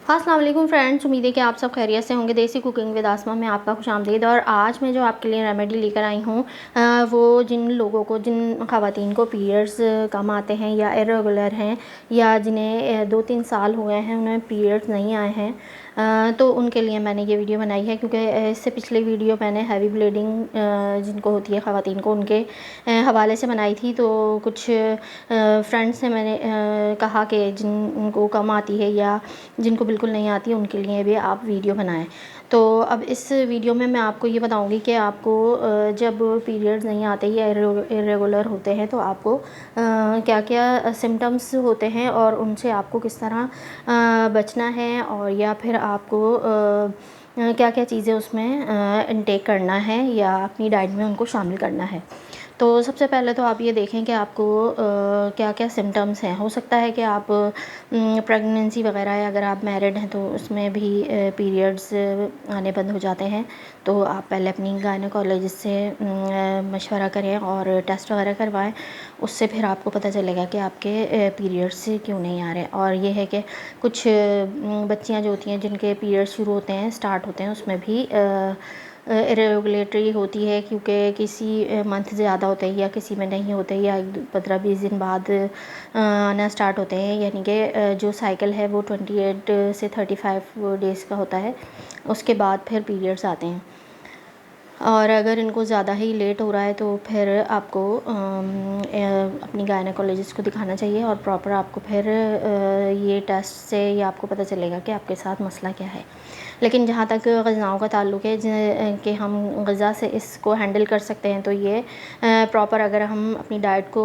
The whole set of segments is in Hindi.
अस्सलाम वालेकुम फ्रेंड्स, उम्मीद है कि आप सब खैरियत से होंगे। देसी कुकिंग विद आसमा में आपका खुशामदीद। और आज मैं जो आपके लिए रेमेडी लेकर आई हूँ वो जिन लोगों को, जिन ख़वातीन को पीरियड्स कम आते हैं या इरेगुलर हैं या जिन्हें 2-3 साल हुए हैं उन्हें पीरियड्स नहीं आए हैं, तो उनके लिए मैंने ये वीडियो बनाई है। क्योंकि इससे पिछले वीडियो मैंने हैवी ब्लीडिंग जिनको होती है ख़वातीन को, उनके हवाले से बनाई थी। तो कुछ फ्रेंड्स से मैंने कहा कि जिनको कम आती है या जिनको बिल्कुल नहीं आती उनके लिए भी आप वीडियो बनाएं। तो अब इस वीडियो में मैं आपको ये बताऊंगी कि आपको जब पीरियड्स नहीं आते या इरेगुलर होते हैं तो आपको क्या क्या सिम्टम्स होते हैं और उनसे आपको किस तरह बचना है, और या फिर आपको क्या क्या चीज़ें उसमें इनटेक करना है या अपनी डाइट में उनको शामिल करना है। तो सबसे पहले तो आप ये देखें कि आपको क्या क्या सिम्टम्स हैं। हो सकता है कि आप प्रेगनेंसी वगैरह है, अगर आप मैरिड हैं तो उसमें भी पीरियड्स आने बंद हो जाते हैं। तो आप पहले अपनी गायनेकोलॉजिस्ट से मशवरा करें और टेस्ट वगैरह करवाएं। उससे फिर आपको पता चलेगा कि आपके पीरियड्स क्यों नहीं आ रहे। और ये है कि कुछ बच्चियां जो होती हैं जिनके पीरियड्स शुरू होते हैं, स्टार्ट होते हैं, उसमें भी इरेगुलेटरी होती है, क्योंकि किसी मंथ ज़्यादा होते हैं या किसी में नहीं होते, या 15-20 दिन बाद आना स्टार्ट होते हैं। यानी कि जो साइकिल है वो 28 से 35 डेज़ का होता है, उसके बाद फिर पीरियड्स आते हैं। और अगर इनको ज़्यादा ही लेट हो रहा है तो फिर आपको अपनी गायनेकोलॉजिस्ट को दिखाना चाहिए और प्रॉपर आपको फिर ये टेस्ट से ये आपको पता चलेगा कि आपके साथ मसला क्या है। लेकिन जहाँ तक ग़िज़ाओं का ताल्लुक़ है कि हम ग़िज़ा से इसको हैंडल कर सकते हैं, तो ये प्रॉपर अगर हम अपनी डाइट को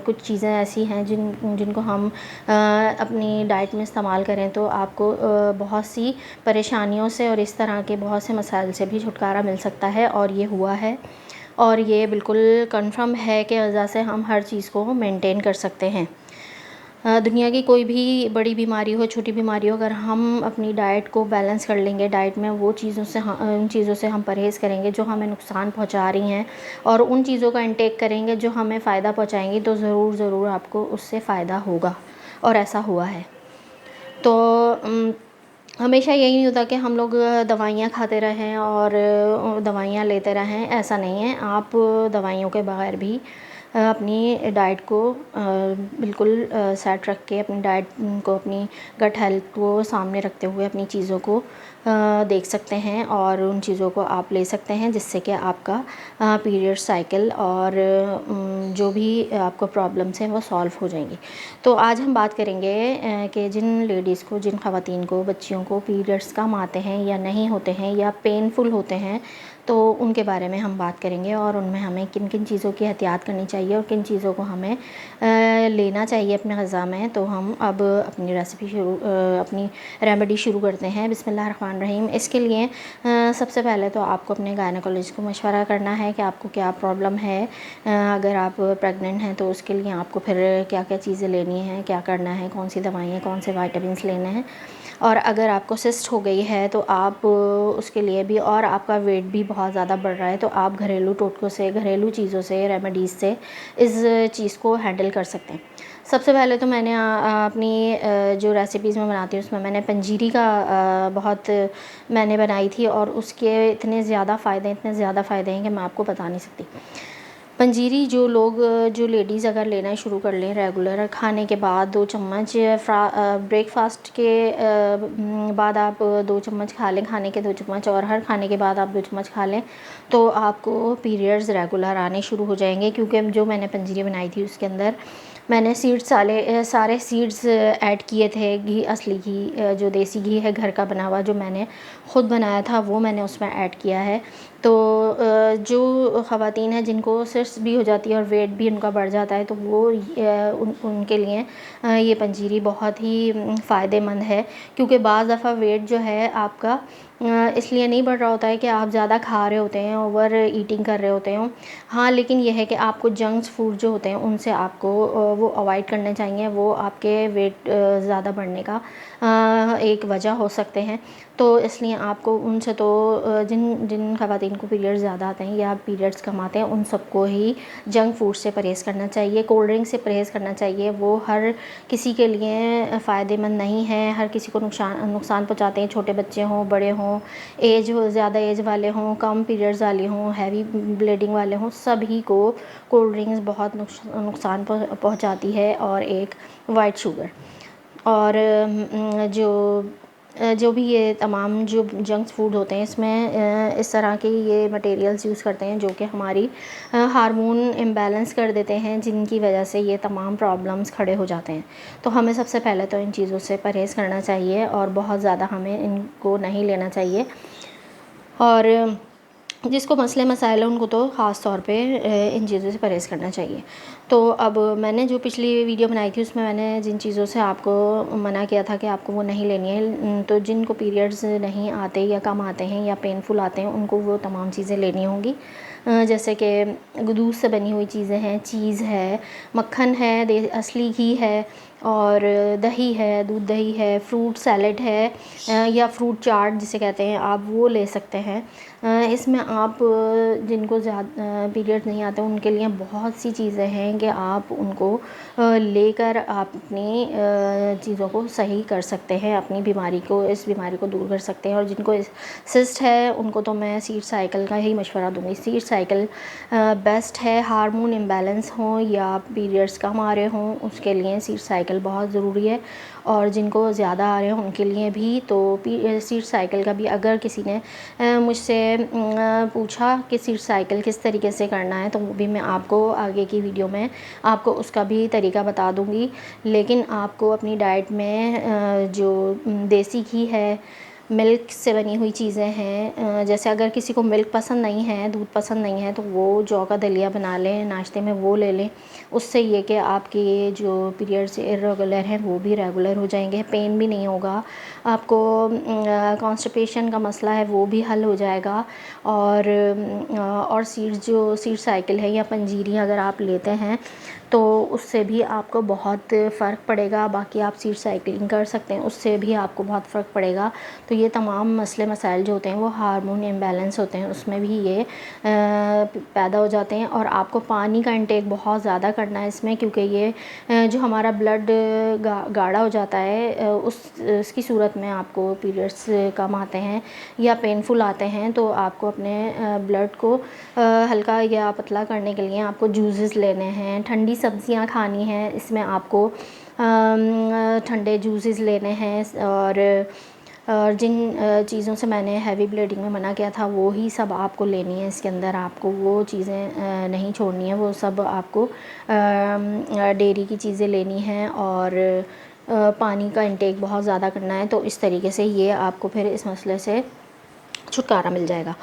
कुछ चीज़ें ऐसी हैं जिनको हम अपनी डाइट में इस्तेमाल करें तो आपको बहुत सी परेशानियों से और इस तरह के बहुत से मसाइल से भी छुटकारा मिल सकता है। और ये हुआ है, और ये बिल्कुल कंफर्म है कि ग़िज़ा से हम हर चीज़ को मेंटेन कर सकते हैं। दुनिया की कोई भी बड़ी बीमारी हो, छोटी बीमारी हो, अगर हम अपनी डाइट को बैलेंस कर लेंगे, डाइट में वो चीज़ों से उन चीज़ों से हम परहेज़ करेंगे जो हमें नुकसान पहुंचा रही हैं, और उन चीज़ों का इंटेक करेंगे जो हमें फ़ायदा पहुंचाएंगी, तो ज़रूर आपको उससे फ़ायदा होगा। और ऐसा हुआ है। तो हमेशा यही नहीं होता कि हम लोग दवाइयाँ खाते रहें और दवाइयाँ लेते रहें, ऐसा नहीं है। आप दवाइयों के बगैर भी अपनी डाइट को बिल्कुल सेट रख के, अपनी डाइट को, अपनी गट हेल्थ को सामने रखते हुए अपनी चीज़ों को देख सकते हैं और उन चीज़ों को आप ले सकते हैं, जिससे कि आपका पीरियड साइकिल और जो भी आपको प्रॉब्लम्स हैं वो सॉल्व हो जाएंगी। तो आज हम बात करेंगे कि जिन लेडीज़ को, जिन ख़वातीन को, बच्चियों को पीरियड्स कम आते हैं या नहीं होते हैं या पेनफुल होते हैं, तो उनके बारे में हम बात करेंगे और उनमें हमें किन किन चीज़ों की एहतियात करनी चाहिए और किन चीज़ों को हमें लेना चाहिए अपने ग़िज़ा में। तो हम अब अपनी अपनी रेमेडी शुरू करते हैं। बिस्मिल्लाहिर्रहमानिर्रहीम। इसके लिए सबसे पहले तो आपको अपने गायनेकोलॉजिस्ट को मशवरा करना है कि आपको क्या प्रॉब्लम है। अगर आप प्रेग्नेंट हैं तो उसके लिए आपको फिर क्या क्या चीज़ें लेनी हैं, क्या करना है, कौन सी दवाइयाँ, कौन से विटामिन्स लेने हैं। और अगर आपको सिस्ट हो गई है तो आप उसके लिए भी, और आपका वेट भी बहुत ज़्यादा बढ़ रहा है, तो आप घरेलू टोटकों से, घरेलू चीज़ों से, रेमेडीज़ से इस चीज़ को हैंडल कर सकते हैं। सबसे पहले तो मैंने अपनी जो रेसिपीज़ मैं बनाती हूँ उसमें मैंने पंजीरी का बहुत मैंने बनाई थी, और उसके इतने ज़्यादा फ़ायदे हैं कि मैं आपको बता नहीं सकती। पंजीरी जो लेडीज़ अगर लेना शुरू कर लें रेगुलर, खाने के बाद 2 चम्मच, ब्रेकफास्ट के बाद आप 2 चम्मच खा लें, खाने के 2 चम्मच, और हर खाने के बाद आप 2 चम्मच खा लें, तो आपको पीरियड्स रेगुलर आने शुरू हो जाएंगे। क्योंकि जो मैंने पंजीरी बनाई थी उसके अंदर मैंने सारे सीड्स ऐड किए थे। घी, असली घी, जो देसी घी है घर का बना हुआ, जो मैंने ख़ुद बनाया था, वो मैंने उसमें ऐड किया है। तो जो ख़वातीन हैं जिनको सिस्ट भी हो जाती है और वेट भी उनका बढ़ जाता है, तो वो उनके लिए ये पंजीरी बहुत ही फ़ायदेमंद है। क्योंकि बाज़ दफ़ा वेट जो है आपका इसलिए नहीं बढ़ रहा होता है कि आप ज़्यादा खा रहे होते हैं, ओवर ईटिंग कर रहे होते हो। हाँ, लेकिन यह है कि आपको जंक्स फूड जो होते हैं उनसे आपको वो अवॉइड करने चाहिए। वो आपके वेट ज़्यादा बढ़ने का एक वजह हो सकते हैं। तो इसलिए आपको उनसे तो जिन जिन ख़वातीन को पीरियड्स ज़्यादा आते हैं या पीरियड्स कम आते हैं उन सबको ही जंक फूड से परहेज़ करना चाहिए, कोल्ड ड्रिंक से परहेज़ करना चाहिए। वो हर किसी के लिए फ़ायदेमंद नहीं है, हर किसी को नुकसान पहुँचाते हैं। छोटे बच्चे हों, बड़े हों, एज हो, ज़्यादा एज वाले हों, कम पीरियड्स वाले हों, हैवी ब्लीडिंग वाले हों, सभी को कोल्ड ड्रिंक्स बहुत नुकसान पहुँचाती है। और एक वाइट शुगर और जो भी ये तमाम जो जंक फूड होते हैं इसमें इस तरह के ये मटेरियल्स यूज़ करते हैं जो कि हमारी हार्मोन इम्बैलेंस कर देते हैं, जिनकी वजह से ये तमाम प्रॉब्लम्स खड़े हो जाते हैं। तो हमें सबसे पहले तो इन चीज़ों से परहेज़ करना चाहिए और बहुत ज़्यादा हमें इनको नहीं लेना चाहिए। और जिसको मसले मसाइल हैं उनको तो ख़ास तौर पे इन चीज़ों से परहेज़ करना चाहिए। तो अब मैंने जो पिछली वीडियो बनाई थी उसमें मैंने जिन चीज़ों से आपको मना किया था कि आपको वो नहीं लेनी है, तो जिनको पीरियड्स नहीं आते या कम आते हैं या पेनफुल आते हैं उनको वो तमाम चीज़ें लेनी होंगी। जैसे कि दूध से बनी हुई चीज़ें हैं, चीज़ है, मक्खन है, असली घी है, और दही है, दूध दही है, फ्रूट सैलेड है, या फ्रूट चाट जिसे कहते हैं आप वो ले सकते हैं। इसमें आप जिनको पीरियड नहीं आते उनके लिए बहुत सी चीज़ें हैं कि आप उनको लेकर आप अपनी चीज़ों को सही कर सकते हैं, अपनी बीमारी को, इस बीमारी को दूर कर सकते हैं। और जिनको सिस्ट है उनको तो मैं सीड साइकिल का ही मशवरा दूंगी। सीड साइकिल बेस्ट है, हार्मोन इम्बैलेंस हो या पीरियड्स कम आ रहे हों उसके लिए सीड साइकिल बहुत ज़रूरी है। और जिनको ज़्यादा आ रहे हैं उनके लिए भी तो सीड साइकिल का भी, अगर किसी ने मुझसे पूछा कि सीड साइकिल किस तरीके से करना है तो वो भी मैं आपको आगे की वीडियो में आपको उसका भी तरीका बता दूंगी। लेकिन आपको अपनी डाइट में जो देसी घी है, मिल्क से बनी हुई चीज़ें हैं, जैसे अगर किसी को मिल्क पसंद नहीं है, दूध पसंद नहीं है तो वो जौ का दलिया बना लें, नाश्ते में वो ले लें। उससे ये कि आपके जो पीरियड्स इर्रेगुलर हैं वो भी रेगुलर हो जाएंगे, पेन भी नहीं होगा, आपको कॉन्स्टिपेशन का मसला है वो भी हल हो जाएगा। और सीड साइकिल है या पंजीरी अगर आप लेते हैं तो उससे भी आपको बहुत फ़र्क पड़ेगा। बाकी आप सीड साइकिलिंग कर सकते हैं, उससे भी आपको बहुत फ़र्क पड़ेगा। तो ये तमाम मसले मसाइल जो होते हैं वो हार्मोन इम्बैलेंस होते हैं उसमें भी ये पैदा हो जाते हैं। और आपको पानी का इंटेक बहुत ज़्यादा करना है इसमें, क्योंकि ये जो हमारा ब्लड गाढ़ा हो जाता है उसकी सूरत में आपको पीरियड्स कम आते हैं या पेनफुल आते हैं तो आपको अपने ब्लड को हल्का या पतला करने के लिए आपको जूसेस लेने हैं, ठंडी सब्जियां खानी हैं, इसमें आपको ठंडे जूसेस लेने हैं। और जिन चीज़ों से मैंने हैवी ब्लीडिंग में मना किया था वो ही सब आपको लेनी है। इसके अंदर आपको वो चीज़ें नहीं छोड़नी है, वो सब आपको डेयरी की चीज़ें लेनी हैं। और पानी का इंटेक बहुत ज़्यादा करना है। तो इस तरीके से ये आपको फिर इस मसले से छुटकारा मिल जाएगा।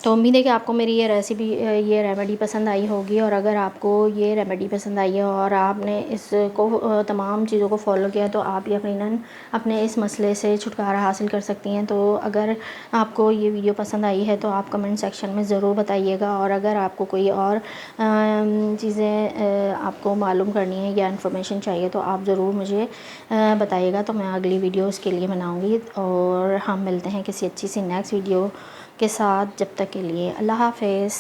तो उम्मीद है कि आपको मेरी ये रेसिपी, ये रेमेडी पसंद आई होगी। और अगर आपको ये रेमेडी पसंद आई है और आपने इसको तमाम चीज़ों को फॉलो किया तो आप यकीनन अपने इस मसले से छुटकारा हासिल कर सकती हैं। तो अगर आपको ये वीडियो पसंद आई है तो आप कमेंट सेक्शन में ज़रूर बताइएगा। और अगर आपको कोई और चीज़ें आपको मालूम करनी है या इन्फॉर्मेशन चाहिए तो आप ज़रूर मुझे बताइएगा। तो मैं अगली वीडियो उसके लिए बनाऊँगी। और हम मिलते हैं किसी अच्छी सी नेक्स्ट वीडियो के साथ। जब तक के लिए अल्लाह हाफ़िज़।